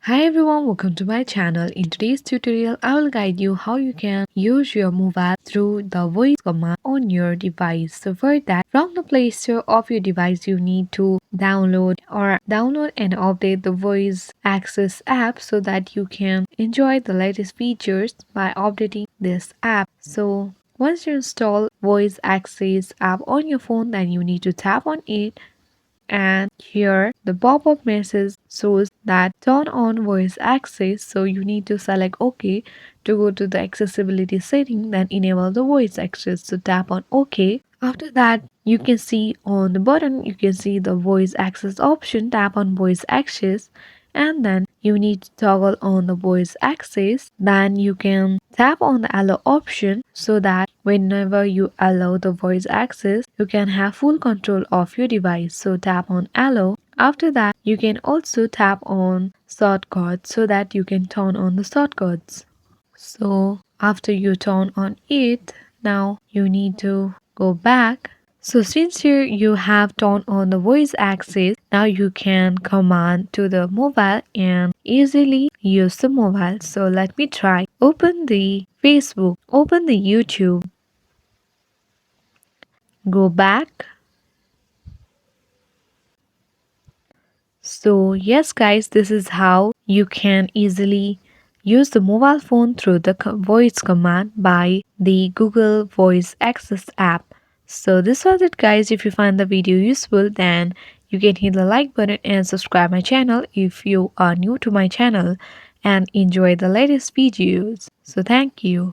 Hi everyone, welcome to my channel. In today's tutorial, I will guide you how you can use your mobile through the voice command on your device. So for that, from the Play Store of your device, you need to download and update the Voice Access app so that you can enjoy the latest features by updating this app. So once you install Voice Access app on your phone, then you need to tap on it, and here the pop-up message shows that turn on voice access, so you need to select OK to go to the accessibility setting, then enable the voice access. So tap on OK. After that, you can see on the button, you can see the voice access option. Tap on voice access, and then you need to toggle on the voice access. Then you can tap on the allow option so that whenever you allow the voice access, you can have full control of your device. So tap on allow. After that, you can also tap on shortcuts so that you can turn on the shortcuts. So after you turn on it, now you need to go back. So since here you have turned on the voice access, now you can command to the mobile and easily use the mobile. So let me try. Open the Facebook, open the YouTube, go back. So yes guys, this is how you can easily use the mobile phone through the voice command by the Google Voice Access app. So this was it guys. If you find the video useful, then you can hit the like button and subscribe my channel if you are new to my channel and enjoy the latest videos. So thank you.